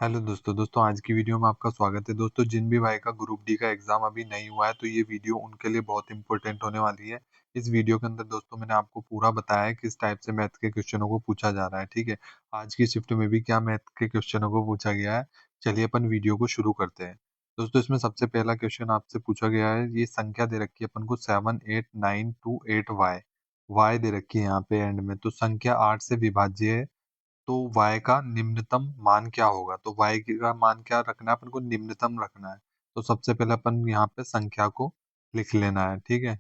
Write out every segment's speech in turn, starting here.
Hello दोस्तों आज की वीडियो में आपका स्वागत है। दोस्तों जिन भी भाई का ग्रुप डी का एग्जाम अभी नहीं हुआ है तो ये वीडियो उनके लिए बहुत इंपॉर्टेंट होने वाली है। इस वीडियो के अंदर दोस्तों मैंने आपको पूरा बताया है किस टाइप से मैथ के क्वेश्चनों को पूछा जा रहा है। ठीक है, आज की शिफ्ट में भी क्या मैथ के क्वेश्चनों को पूछा गया है। चलिए अपन वीडियो को शुरू करते हैं। दोस्तों इसमें सबसे पहला क्वेश्चन आपसे पूछा गया है, ये संख्या दे रखी है अपन को 78928 वाई दे रखी है यहाँ पे एंड में। तो संख्या 8 से विभाज्य है तो y का निम्नतम मान क्या होगा। तो y का मान क्या रखना है, अपन को निम्नतम रखना है। तो सबसे पहले अपन यहाँ पे संख्या को लिख लेना है। ठीक है,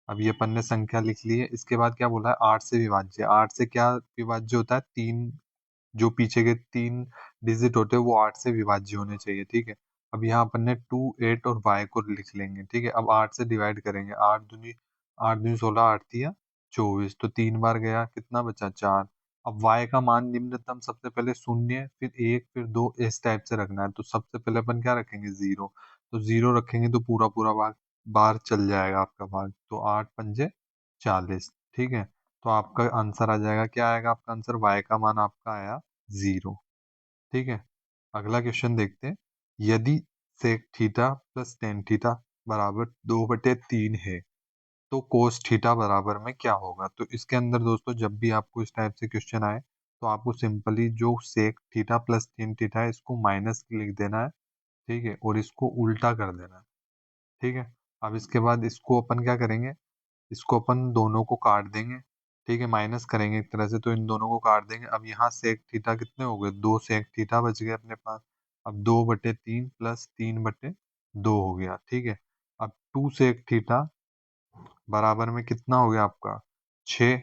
अब ये अपन ने संख्या लिख ली है। इसके बाद क्या बोला है, 8 से विभाज्य। 8 से क्या विभाज्य होता है, तीन जो पीछे के तीन डिजिट होते हैं वो 8 से विभाज्य होने चाहिए। ठीक है, अब यहाँ अपन ने 2 8 और y को लिख लेंगे। ठीक है, अब 8 से डिवाइड करेंगे। 8 दूनी 16, 8 तिया 24। तो 3 बार गया, कितना बचा, 4। अब y का मान निम्नतम सबसे पहले शून्य, फिर 1, फिर 2, इस टाइप से रखना है। तो सबसे पहले अपन क्या रखेंगे, 0। तो 0 रखेंगे तो पूरा पूरा भाग बार चल जाएगा आपका भाग। तो 8 पंजे 40। ठीक है, तो आपका आंसर आ जाएगा, क्या आएगा आपका आंसर, y का मान आपका आया 0। ठीक है, अगला क्वेश्चन देखते हैं। यदि sec theta plus tan theta बराबर 2/3 है तो कोस थीटा बराबर में क्या होगा। तो इसके अंदर दोस्तों जब भी आपको इस टाइप से क्वेश्चन आए तो आपको सिंपली जो sec theta plus tan theta है इसको माइनस लिख देना है। ठीक है, और इसको उल्टा कर देना है। ठीक है, अब इसके बाद इसको अपन क्या करेंगे, इसको अपन दोनों को काट देंगे। ठीक है, माइनस करेंगे एक तरह से, तो इन दोनों को काट देंगे। अब यहाँ सेक थीटा कितने हो गए, 2 सेक थीटा बच गए अपने पास। अब 2/3 प्लस 3/2 हो गया। ठीक है, अब 2 सेक थीटा बराबर में कितना हो गया आपका, 6।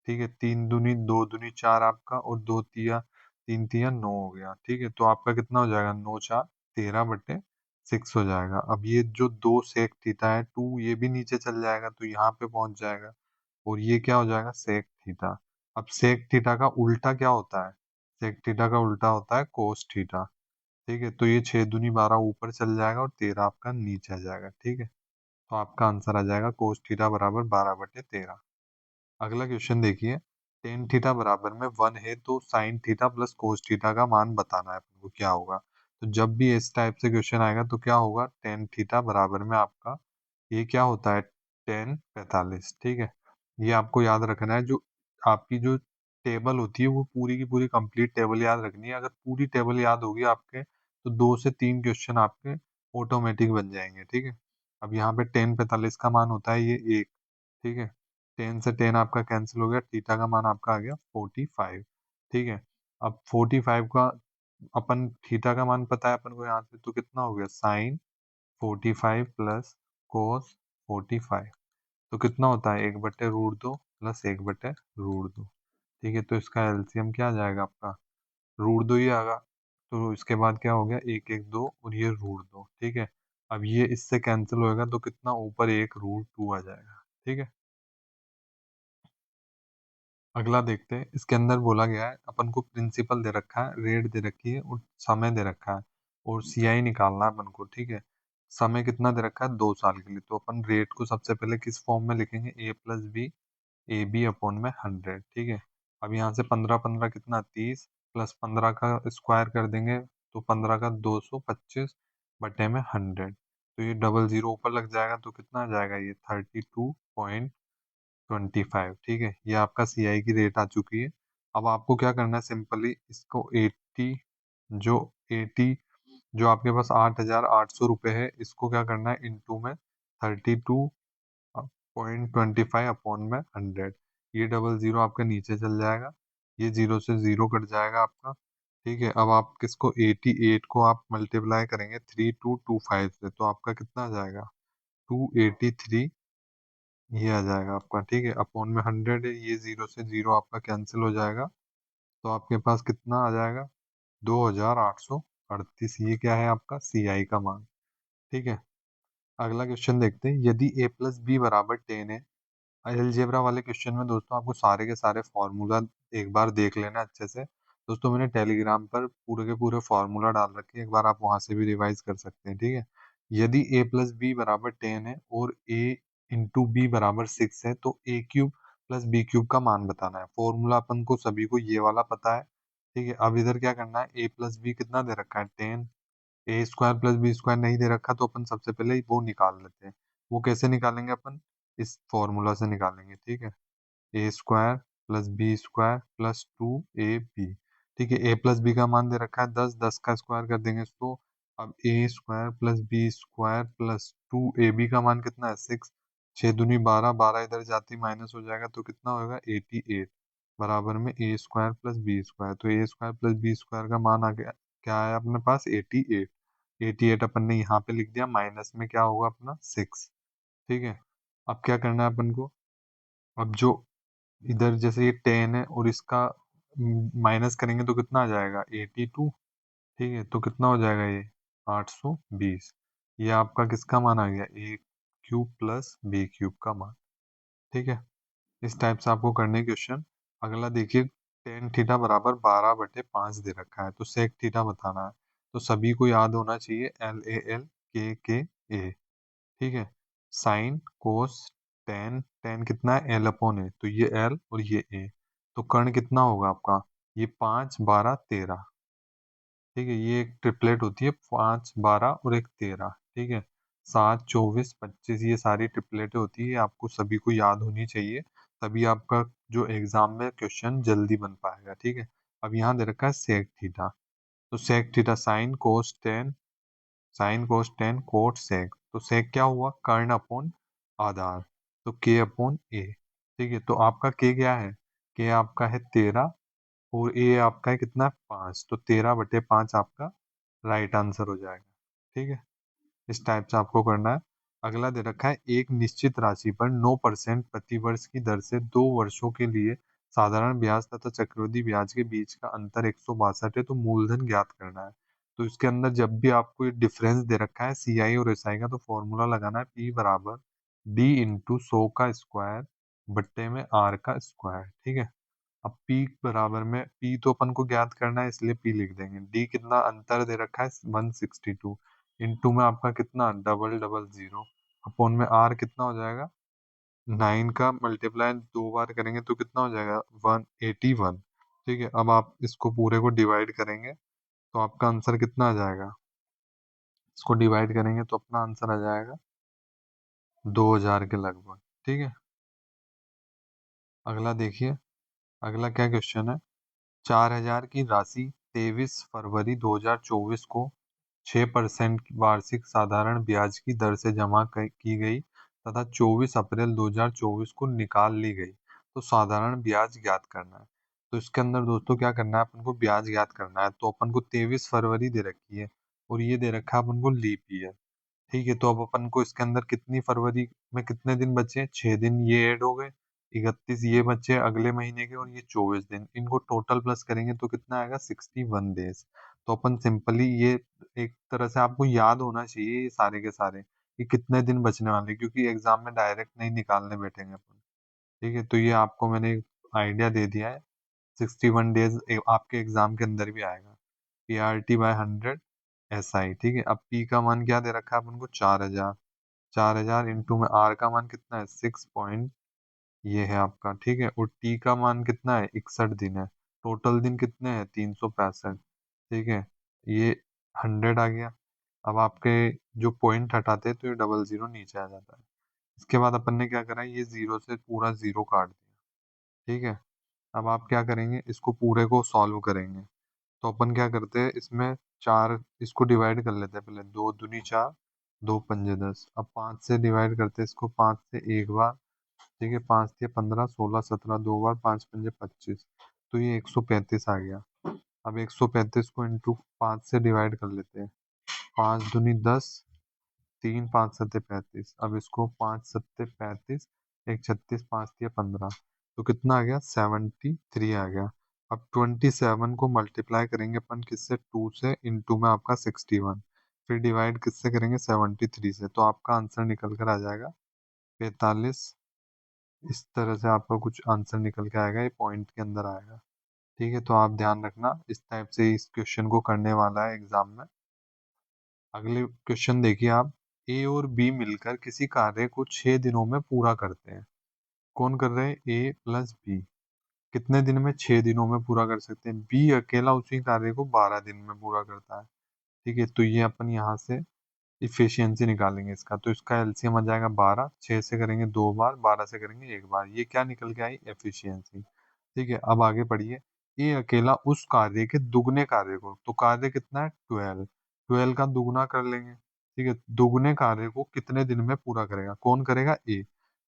ठीक है, 3 दूनी 2 दूनी 4 आपका, और 2 तिया 3 तिया 9 हो गया। ठीक है, तो आपका कितना हो जाएगा, 9 4 13/6 हो जाएगा। अब ये जो 2 सेक थीटा है, 2 ये भी नीचे चल जाएगा तो यहाँ पे पहुंच जाएगा, और ये क्या हो जाएगा, सेक थीटा। अब सेक थीटा का उल्टा क्या होता है, सेक थीटा का उल्टा होता है कोस थीटा। ठीक है, तो ये 6 दूनी 12 ऊपर चल जाएगा और 13 आपका नीचे आ जाएगा। ठीक है, तो आपका आंसर आ जाएगा कोस थीटा बराबर 12/13। अगला क्वेश्चन देखिए। टेन थीटा बराबर में 1 है तो sine theta plus cos theta का मान बताना है अपन को, क्या होगा। तो जब भी इस टाइप से क्वेश्चन आएगा तो क्या होगा, टेन थीटा बराबर में आपका ये क्या होता है, 10 45। ठीक है, ये आपको याद रखना है। जो आपकी जो टेबल होती है वो पूरी की पूरी कंप्लीट टेबल याद रखनी है। अगर पूरी टेबल याद होगी आपके तो 2 से 3 क्वेश्चन आपके ऑटोमेटिक बन जाएंगे। ठीक है, अब यहाँ पे 10 45 का मान होता है ये 1। ठीक है, 10 से 10 आपका कैंसिल हो गया, थीटा का मान आपका आ गया 45। ठीक है, अब 45 का अपन थीटा का मान पता है अपन को यहाँ से, तो कितना हो गया, साइन 45 प्लस कोस 45। तो कितना होता है, 1/√2 प्लस 1/√2। ठीक है, तो इसका एलसीएम क्या आ जाएगा आपका, √2 ही आएगा। तो इसके बाद क्या हो गया, 1 1 2 और ये √2। ठीक है, अब ये इससे कैंसिल होएगा तो कितना, ऊपर 1√2 आ जाएगा। ठीक है, अगला देखते हैं। इसके अंदर बोला गया है अपन को प्रिंसिपल दे रखा है, रेट दे रखी है और समय दे रखा है, और सीआई निकालना है अपन को। ठीक है, समय कितना दे रखा है, 2 साल के लिए। तो अपन रेट को सबसे पहले किस फॉर्म में लिखेंगे, A+B, AB/100। ठीक है, अब यहाँ से 15 15 कितना, 30, प्लस 15 का स्क्वायर कर देंगे तो 15 का 225/100। तो ये डबल जीरो ऊपर लग जाएगा तो कितना आ जाएगा, ये 32.25। ठीक है, ये आपका सीआई की रेट आ चुकी है। अब आपको क्या करना है, सिंपली इसको 80, जो 80 जो आपके पास 8,800 रुपये है, इसको क्या करना है, इंटू में 32.25/100। ये डबल जीरो आपका नीचे चल जाएगा, ये जीरो से जीरो कट जाएगा आपका। ठीक है, अब आप किसको, 88 को आप मल्टीप्लाई करेंगे 3225 से, तो आपका कितना आ जाएगा, 283 ये आ जाएगा आपका। ठीक है, अपॉन में 100 है, ये जीरो से जीरो आपका कैंसिल हो जाएगा। तो आपके पास कितना आ जाएगा, 2,838। ये क्या है आपका सीआई का मान। ठीक है, अगला क्वेश्चन देखते हैं। यदि A+B बराबर 10 है, अलजेब्रा वाले क्वेश्चन में दोस्तों आपको सारे के सारे फॉर्मूला एक बार देख लेना अच्छे से। दोस्तों मैंने टेलीग्राम पर पूरे के पूरे फॉर्मूला डाल रखे हैं, एक बार आप वहां से भी रिवाइज कर सकते हैं। ठीक है, यदि A+B बराबर 10 है और A×B बराबर 6 है तो A³ + B³ का मान बताना है। फॉर्मूला अपन को सभी को ये वाला पता है, ठीक है, अब इधर क्या करना है, a प्लस बी कितना दे रखा है 10, ए स्क्वायर प्लस बी स्क्वायर नहीं दे रखा, तो अपन सबसे पहले वो निकाल लेते हैं। वो कैसे निकालेंगे अपन, इस फॉर्मूला से निकालेंगे। ठीक है, A square plus B square plus 2ab। ठीक है, ए प्लस बी का मान दे रखा है 10, 10 का स्क्वायर कर देंगे इसको। अब A square plus B square plus 2ab का मान कितना है 6, 6 दूनी 12, 12 इधर जाती माइनस हो जाएगा तो कितना होगा 88, बराबर में ए स्क्वायर प्लस बी स्क्वायर। तो ए स्क्वायर प्लस बी स्क्वायर का मान आ गया, क्या आया अपने पास 88। 88 अपन ने यहाँ पे लिख दिया, माइनस में क्या होगा अपना 6। ठीक है, अब क्या करना है अपन को, अब जो इधर जैसे ये 10 है और इसका माइनस करेंगे तो कितना आ जाएगा 82। ठीक है, तो कितना हो जाएगा ये 820। ये आपका किसका मान आ गया, ए क्यूब प्लस बी क्यूब का मान। ठीक है, इस टाइप से आपको करने क्वेश्चन। अगला देखिए, टेन थीटा बराबर 12/5 दे रखा है, तो सेक थीटा बताना है। तो सभी को याद होना चाहिए LAL के ए। ठीक है, साइन कोस टेन, टेन कितना है L/A, तो ये L और ये A। तो कर्ण कितना होगा आपका, ये 5 12 13। ठीक है, ये एक ट्रिपलेट होती है, 5 12 और एक 13। ठीक है, 7 24 25, ये सारी ट्रिपलेटें होती है, आपको सभी को याद होनी चाहिए, तभी आपका जो एग्जाम में क्वेश्चन जल्दी बन पाएगा। ठीक है, अब यहाँ दे रखा है सेक थीटा, तो sec theta sine cos tan, sine cos tan cot sec, तो सेक क्या हुआ, कर्ण अपॉन आधार, तो के अपॉन ए। ठीक है, तो आपका के क्या है, के आपका है 13 और ए आपका है कितना 5, तो 13/5 आपका राइट आंसर हो जाएगा। ठीक है, इस टाइप से आपको करना है। अगला दे रखा है, एक निश्चित राशि पर 9% प्रति वर्ष की दर से 2 वर्षों के लिए साधारण ब्याज तथा चक्रवृद्धि ब्याज के बीच का अंतर 162 है, तो मूलधन ज्ञात करना है। तो इसके अंदर जब भी आपको ये डिफरेंस दे रखा है CI और SI का, तो फॉर्मूला लगाना है P बराबर D/100 का स्क्वायर बट्टे में R का स्क्वायर। ठीक है, अब पी बराबर में, पी तो अपन को ज्ञात करना है इसलिए पी लिख देंगे। डी कितना अंतर दे रखा है 162, इंटू में आपका कितना 000, अपॉन में आर कितना हो जाएगा 9 का मल्टीप्लाई 2 बार करेंगे तो कितना हो जाएगा 181। ठीक है, अब आप इसको पूरे को डिवाइड करेंगे तो आपका आंसर कितना आ जाएगा, इसको डिवाइड करेंगे तो अपना आंसर आ जाएगा 2000 के लगभग। ठीक है, अगला देखिए, अगला क्या क्वेश्चन है, 4000 की राशि 23 फरवरी 2024 को 6% वार्षिक साधारण ब्याज की दर से जमा की गई तथा 24 अप्रैल 2024 को निकाल ली गई, तो साधारण ब्याज ज्ञात करना है। तो इसके अंदर दोस्तों क्या करना है, अपन को ब्याज ज्ञात करना है। तो अपन को 23 फरवरी दे रखी है और ये दे रखा है अपन को लीप ईयर। ठीक है, तो अब अपन को इसके अंदर कितनी फरवरी में कितने दिन बचे, 6 दिन ये ऐड हो गए, 31 ये बचे अगले महीने के, और ये 24 दिन, इनको टोटल प्लस करेंगे तो कितना आएगा 61 डेज। तो अपन सिंपली ये, एक तरह से आपको याद होना चाहिए ये सारे के सारे कि कितने दिन बचने वाले, क्योंकि एग्जाम में डायरेक्ट नहीं निकालने बैठेंगे अपन। ठीक है, तो ये आपको मैंने आइडिया दे दिया है। 61 डेज आपके एग्जाम के अंदर भी आएगा। PRT/100 SI। ठीक है, अब P का मान क्या दे रखा है अपन को 4000, 4000 इंटू में R का मान कितना है 6 पॉइंट, ये है आपका। ठीक है, और T का मान कितना है 61 दिन है, टोटल दिन कितने हैं 365। ठीक है, ये 100 आ गया। अब आपके जो पॉइंट हटाते हैं तो ये 00 नीचे आ जाता है। इसके बाद अपन ने क्या करा, ये जीरो से पूरा जीरो काट दिया। ठीक है, अब आप क्या करेंगे, इसको पूरे को सॉल्व करेंगे। तो अपन क्या करते हैं, इसमें चार, इसको डिवाइड कर लेते हैं पहले, 2 दूनी 4, 2 पंजे 10। अब 5 से डिवाइड करते हैं इसको, 5 से एक बार। ठीक है, 5 से 15 16 17, 2 बार, 5 पंजे 25, तो ये 135 आ गया। अब 135 को इंटू 5 से डिवाइड कर लेते हैं, 5 दूनी 10, 3 5 सत्ते 35। अब इसको 5 सत्ते 35, एक 36, 5 तिया 15, तो कितना आ गया 73 आ गया। अब 27 को मल्टीप्लाई करेंगे अपन किससे, 2 से, इंटू में आपका 61, फिर डिवाइड किससे करेंगे 73 से, तो आपका आंसर निकल कर आ जाएगा 45। इस तरह से आपका कुछ आंसर निकल के आएगा, ये पॉइंट के अंदर आएगा। ठीक है, तो आप ध्यान रखना, इस टाइप से इस क्वेश्चन को करने वाला है एग्जाम में। अगले क्वेश्चन देखिए आप, ए और बी मिलकर किसी कार्य को 6 दिनों में पूरा करते हैं। कौन कर रहे हैं, ए प्लस बी। कितने दिन में? 6 दिनों में पूरा कर सकते हैं। बी अकेला उसी कार्य को 12 दिन में पूरा करता है। ठीक है, तो ये अपन यहाँ से इफिशियंसी निकालेंगे इसका। तो इसका एलसीएम आ जाएगा 12, 6 से करेंगे 2 बार, 12 से करेंगे 1 बार। ये क्या निकल के आई? एफिशिएंसी। ठीक है, अब आगे पढ़िए। ये अकेला उस कार्य के दुगने कार्य को, तो कार्य कितना है? 12, 12 का दुगना कर लेंगे। ठीक है, दुगने कार्य को कितने दिन में पूरा करेगा? कौन करेगा? ए।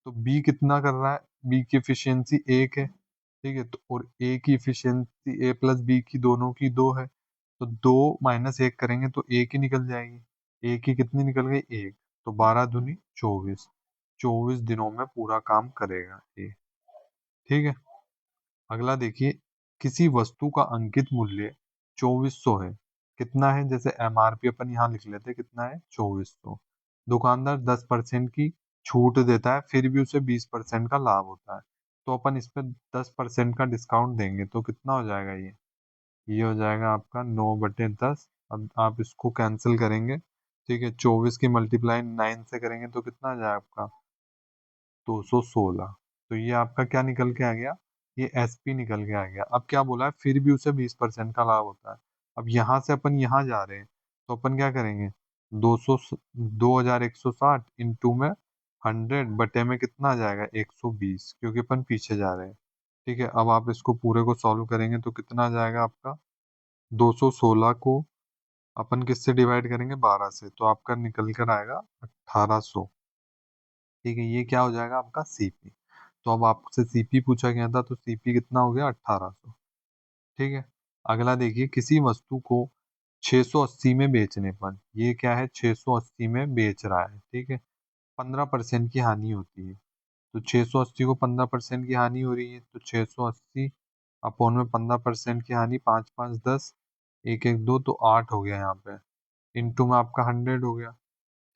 तो बी कितना कर रहा है? बी की इफिशियंसी 1 है। ठीक है, तो और ए की इफिशियंसी, ए प्लस बी की दोनों की 2 है। तो 2 - 1 करेंगे तो एक ही निकल जाएगी। एक ही कितनी निकल गई? एक। तो 12 दूनी 24, 24 दिनों में पूरा काम करेगा ये। ठीक है, अगला देखिए। किसी वस्तु का अंकित मूल्य 2400 है। कितना है? जैसे एमआरपी अपन यहाँ लिख लेते हैं, कितना है? 2400। दुकानदार 10% की छूट देता है, फिर भी उसे 20% का लाभ होता है। तो अपन इस पे 10% का डिस्काउंट देंगे तो कितना हो जाएगा ये हो जाएगा आपका 9/10। अब आप इसको कैंसिल करेंगे। ठीक है, 24 की मल्टीप्लाई 9 से करेंगे तो कितना आ जाएगा आपका? 216। तो ये आपका क्या निकल के आ गया? ये एसपी निकल के आ गया। अब क्या बोला है? फिर भी उसे 20% का लाभ होता है। अब यहाँ से अपन यहाँ जा रहे हैं, तो अपन क्या करेंगे? 2160 इंटू में 100 बटे में कितना आ जाएगा? 120, क्योंकि अपन पीछे जा रहे हैं। ठीक है, अब आप इसको पूरे को सॉल्व करेंगे तो कितना आ जाएगा आपका? 216 को अपन किससे डिवाइड करेंगे? 12 से, तो आपका निकल कर आएगा 1800। ठीक है, ये क्या हो जाएगा आपका? सीपी। तो अब आपसे सीपी पूछा गया था, तो सीपी कितना हो गया? 1800। ठीक है, अगला देखिए। किसी वस्तु को 680 में बेचने पर, ये क्या है? 680 में बेच रहा है। ठीक है, 15% की हानि होती है। तो 680 को 15% की हानि हो रही है, तो 680 अपॉन में 15% की हानि, 5 5 10, 1 1 2, तो 8 हो गया यहाँ पे। इंटू में आपका 100 हो गया।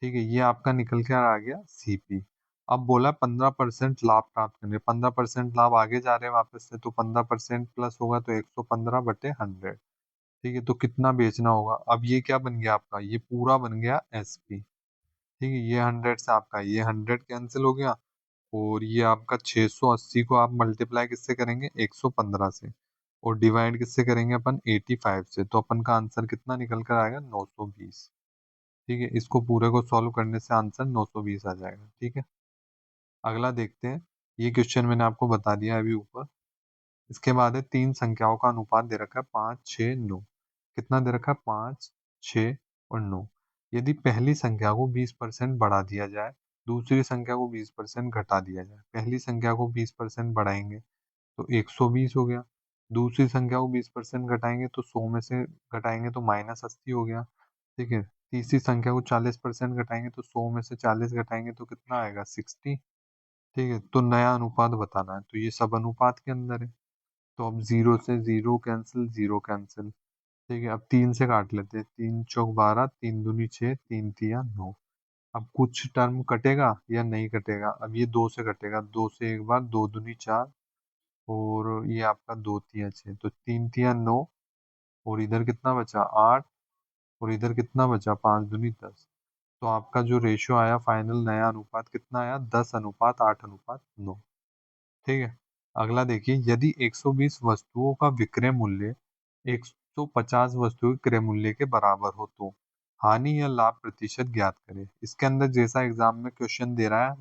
ठीक है, ये आपका निकल के आ गया सीपी। अब बोला 15% लाभ प्राप्त करने, 15% लाभ आगे जा रहे हैं वापस से, तो 15% प्लस होगा तो 115/100। ठीक है, तो कितना बेचना होगा? अब ये क्या बन गया आपका? ये पूरा बन गया एसपी। ठीक है, ये 100 से आपका ये 100 कैंसिल हो गया। और ये आपका 680 को आप मल्टीप्लाई किससे करेंगे? 115 से। और डिवाइड किससे करेंगे अपन? 85 से। तो अपन का आंसर कितना निकल कर आएगा? 920। ठीक है, इसको पूरे को सॉल्व करने से आंसर 920 आ जाएगा। ठीक है, अगला देखते हैं। ये क्वेश्चन मैंने आपको बता दिया है अभी ऊपर। इसके बाद है, तीन संख्याओं का अनुपात दे रखा है 5 6 9। कितना दे रखा है? 5 6 और 9। यदि पहली संख्या को 20% बढ़ा दिया जाए, दूसरी संख्या को 20% घटा दिया जाए। पहली संख्या को 20% बढ़ाएंगे तो 120 हो गया। दूसरी संख्या को 20% घटाएंगे तो 100 में से घटाएंगे तो -80 हो गया। ठीक है, तीसरी संख्या को 40% घटाएंगे तो 100 में से 40 घटाएंगे तो कितना आएगा? 60। ठीक है, तो नया अनुपात बताना है, तो ये सब अनुपात के अंदर है। तो अब 0 से 0 कैंसिल, 0 कैंसिल। ठीक है, अब 3 से काट लेते हैं। 3 चौक 12, 3 दूनी 6, 3 तिया 9। अब कुछ टर्म कटेगा या नहीं कटेगा? अब ये 2 से कटेगा, 2 से एक बार, 2 दूनी 4, और ये आपका 2 तिया 6, तो 3 तिया 9। और इधर कितना बचा? 8। और इधर कितना बचा? 5 दूनी 10। तो आपका जो रेशियो आया फाइनल नया अनुपात कितना आया? 10:8:9। ठीक है, अगला देखिए। यदि 120 वस्तुओं का विक्रय मूल्य 150 वस्तुओं के क्रय मूल्य के बराबर हो तो हानि या लाभ प्रतिशत ज्ञात करें। इसके अंदर जैसा एग्जाम में क्वेश्चन दे रहा है,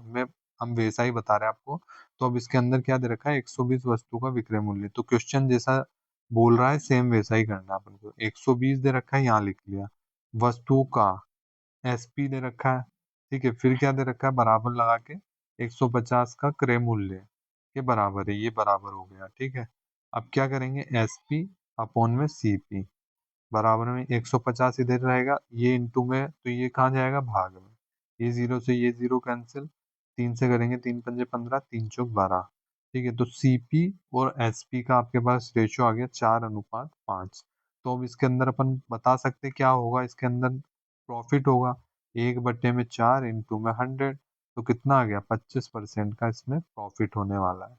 हम वैसा ही बता रहे हैं आपको। तो अब इसके अंदर क्या दे रखा है? 120 वस्तु का विक्रय मूल्य, तो क्वेश्चन जैसा बोल रहा है सेम वैसा ही करना है अपन को। 120 दे रखा है, यहाँ लिख लिया। वस्तु का एसपी दे रखा है। ठीक है, फिर क्या दे रखा है? बराबर लगा के 150 का क्रय मूल्य के बराबर है, ये बराबर हो गया। ठीक है, अब क्या करेंगे? एसपी अपॉन में सीपी बराबर में 150 इधर रहेगा, ये इंटू में, तो ये कहाँ जाएगा? भाग में। ये 0 से ये 0 कैंसिल। 3 से करेंगे, 3 पंजे 15, 3 चौक 12। ठीक है, तो सीपी और एसपी का आपके पास रेशियो आ गया 4:5। तो अब इसके अंदर अपन बता सकते क्या होगा? इसके अंदर प्रॉफिट होगा 1/4 इंटू में 100। तो कितना आ गया? 25% का इसमें प्रॉफिट होने वाला है।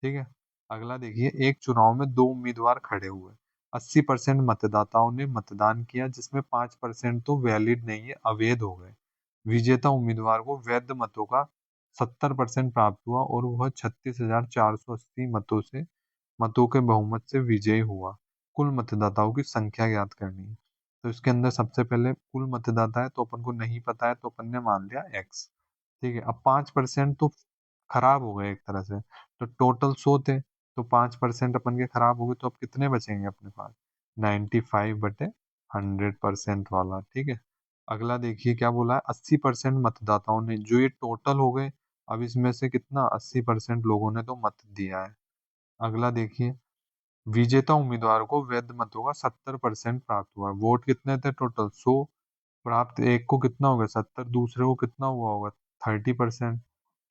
ठीक है, अगला देखिए। एक चुनाव में दो उम्मीदवार खड़े हुए, 80% मतदाताओं ने मतदान किया, जिसमें 5% तो वैलिड नहीं है, अवैध हो गए। विजेता उम्मीदवार को वैध मतों का 70% प्राप्त हुआ और वह 36,480 मतों से मतों के बहुमत से विजयी हुआ। कुल मतदाताओं की संख्या ज्ञात करनी है। तो इसके अंदर सबसे पहले कुल मतदाता है तो अपन को नहीं पता है, तो अपन ने मान लिया एक्स। ठीक है, अब 5% तो खराब हो गए एक तरह से। तो टोटल 100 थे, तो 5% अपन के खराब हो गए, तो अब कितने बचेंगे अपने पास? 95/100% वाला। ठीक है, अगला देखिए क्या बोला है। 80% मतदाताओं ने, जो ये टोटल हो गए, अब इसमें से कितना, 80% लोगों ने तो मत दिया है। अगला देखिए, विजेता उम्मीदवार को वैध मतों का 70% प्राप्त हुआ। वोट कितने थे टोटल? 100। प्राप्त एक को कितना होगा? 70। दूसरे को कितना हुआ होगा? 30%।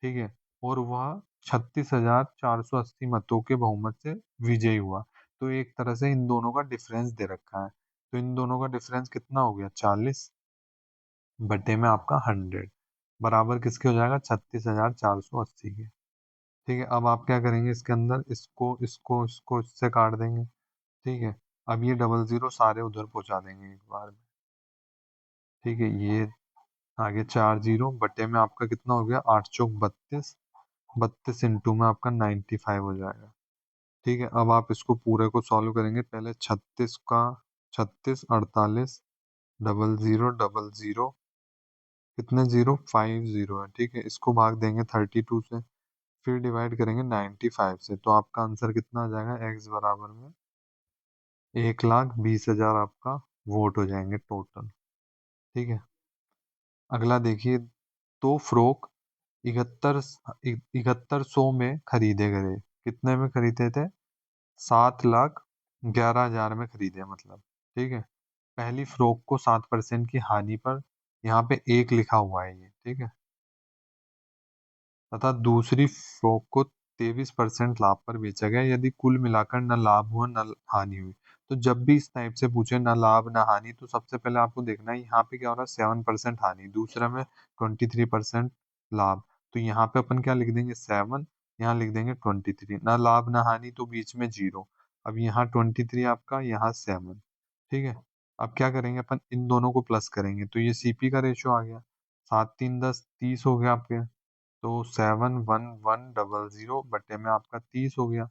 ठीक है, और वह 36,480 मतों के बहुमत से विजयी हुआ। तो एक तरह से इन दोनों का डिफरेंस दे रखा है। तो इन दोनों का डिफरेंस कितना हो गया? 40 बटे में आपका 100 बराबर किसके हो जाएगा? 36,480 के। ठीक है, अब आप क्या करेंगे इसके अंदर, इसको इसको इसको इससे काट देंगे। ठीक है, अब ये डबल जीरो सारे उधर पहुंचा देंगे एक बार में। ठीक है, ये आगे 4 जीरो बटे में आपका कितना हो गया? 8 चौक 32। 32 इंटू में आपका 95 हो जाएगा। ठीक है, अब आप इसको पूरे को सॉल्व करेंगे। पहले 36 का 36 48 डबल जीरो कितने जीरो? 50 है। ठीक है, इसको भाग देंगे 32 से, फिर डिवाइड करेंगे 95 से। तो आपका आंसर कितना आ जाएगा? एक्स बराबर में 1,20,000 आपका वोट हो जाएंगे टोटल। ठीक है, अगला देखिए। तो फ्रोक 7100 में खरीदे गए। कितने में खरीदे थे? 7,11,000 में खरीदे मतलब। ठीक है, पहली फ्रोक को 7% की हानि पर, यहाँ पे एक लिखा हुआ है ये। ठीक है, तथा दूसरी फ्रोक को 23% लाभ पर बेचा गया, यदि कुल मिलाकर न लाभ हुआ न हानि हुई। तो जब भी इस टाइप से पूछे ना लाभ ना हानि, तो सबसे पहले आपको देखना है यहाँ पे क्या हो रहा है। 7% हानि, दूसरा में 23% लाभ। तो यहाँ पे अपन क्या लिख देंगे? 7, यहाँ लिख देंगे 23। ना लाभ ना हानि, तो बीच में जीरो। अब यहाँ 23 आपका, यहाँ 7। ठीक है, अब क्या करेंगे अपन, इन दोनों को प्लस करेंगे, तो ये सीपी का रेशियो आ गया। 7 3 10 30 हो गया आपके। तो 7,11,000 बटे में आपका 30 हो गया।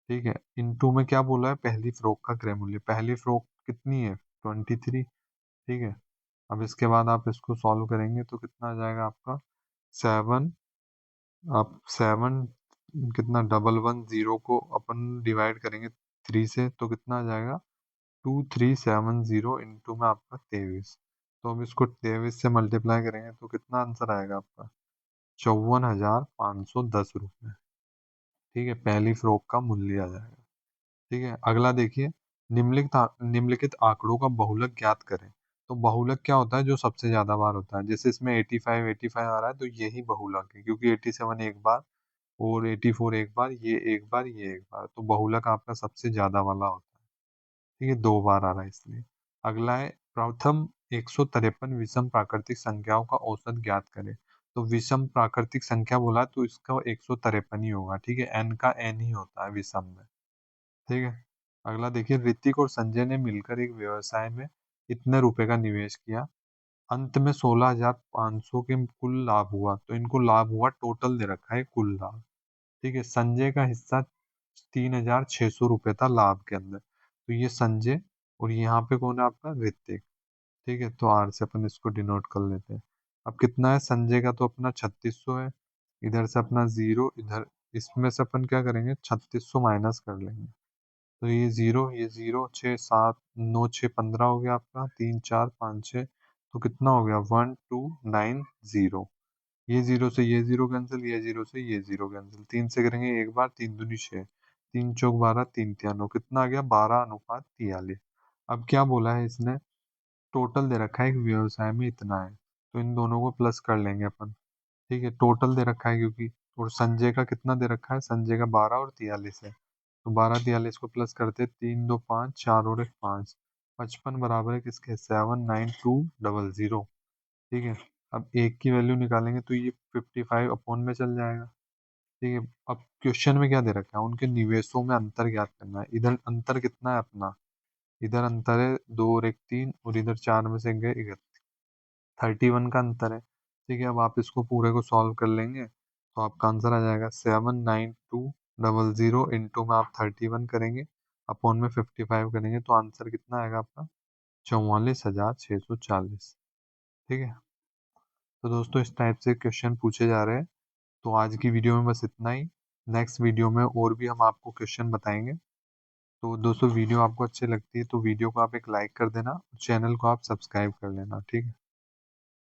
ठीक है, इनटू में क्या बोला है? पहली फ्रॉक का क्रय मूल्य। पहली फ्रॉक कितनी है? 23। ठीक है, अब इसके बाद आप इसको सॉल्व करेंगे तो कितना आ जाएगा आपका? 7, आप 7 कितना, 1,110 को अपन डिवाइड करेंगे 3 से, तो कितना आ जाएगा? 2370 इंटू में आपका 23। तो अब इसको 23 से मल्टीप्लाई करेंगे तो कितना आंसर आएगा आपका? 54,510 रुपये। ठीक है, पहली फ्रॉक का मूल्य आ जाएगा। ठीक है, अगला देखिए। निम्नलिखित आंकड़ों का बहुलक ज्ञात करें। तो बहुलक क्या होता है? जो सबसे ज्यादा बार होता है। जैसे इसमें 85 आ रहा है, तो यही बहुलक है, क्योंकि 87 एक बार, और 84 एक बार, ये एक बार, ये एक बार। तो बहुलक आपका सबसे ज्यादा वाला होता है। ठीक है, 2 बार आ रहा है इसलिए। अगला है, प्रथम 153 विषम प्राकृतिक संख्याओं का औसत ज्ञात करें। तो विषम प्राकृतिक संख्या बोला है, तो इसका 153 ही होगा। ठीक है, एन का एन ही होता है विषम में। ठीक है, अगला देखिए। ऋतिक और संजय ने मिलकर एक व्यवसाय में इतने रुपए का निवेश किया, अंत में 16,500 के कुल लाभ हुआ। तो इनको लाभ हुआ, टोटल दे रखा है कुल लाभ। ठीक है, संजय का हिस्सा 3,600 रुपये था लाभ के अंदर। तो ये संजय, और यहाँ पे कौन है आपका? ऋतिक। ठीक है, तो आर से अपन इसको डिनोट कर लेते हैं। अब कितना है संजय का? तो अपना 3600 है। इधर से अपना जीरो, इधर इसमें से अपन क्या करेंगे? 3600 माइनस कर लेंगे। तो ये जीरो, ये जीरो, 6 7 9 6 15 हो गया आपका। 3 4 5 6, तो कितना हो गया? 1290। ये जीरो से ये जीरो कैंसिल, ये जीरो से ये जीरो कैंसिल। 3 से करेंगे एक बार, 3 दूनी 6, 3 चौक 12, 3 तिया 9, कितना आ गया? 12:43। अब क्या बोला है इसने? टोटल दे रखा है एक व्यवसाय में इतना है, तो इन दोनों को प्लस कर लेंगे अपन। ठीक है, टोटल दे रखा है क्योंकि, और संजय का कितना दे रखा है? संजय का 12 और 43 है। तो 12 43 को प्लस करते, 3 2 5, 4 और 1 5, 55 बराबर है किसके? 79200। ठीक है, अब एक की वैल्यू निकालेंगे तो ये 55 अपॉन में चल जाएगा। ठीक है, अब क्वेश्चन में क्या दे रखा है? उनके निवेशों में अंतर ज्ञात करना है। इधर अंतर कितना है अपना? इधर अंतर है 2 और 1 3, और इधर 4 में से गए 31 का अंतर है। ठीक है, अब आप इसको पूरे को सॉल्व कर लेंगे तो आपका आंसर आ जाएगा 792 00 इंटू में आप 31 करेंगे, अपॉन में 55 करेंगे, तो आंसर कितना आएगा आपका? 44,640। ठीक है। तो दोस्तों इस टाइप से क्वेश्चन पूछे जा रहे हैं। तो आज की वीडियो में बस इतना ही। नेक्स्ट वीडियो में और भी हम आपको क्वेश्चन बताएंगे। तो दोस्तों वीडियो आपको अच्छी लगती है तो वीडियो को आप एक लाइक कर देना, चैनल को आप सब्सक्राइब कर लेना। ठीक है।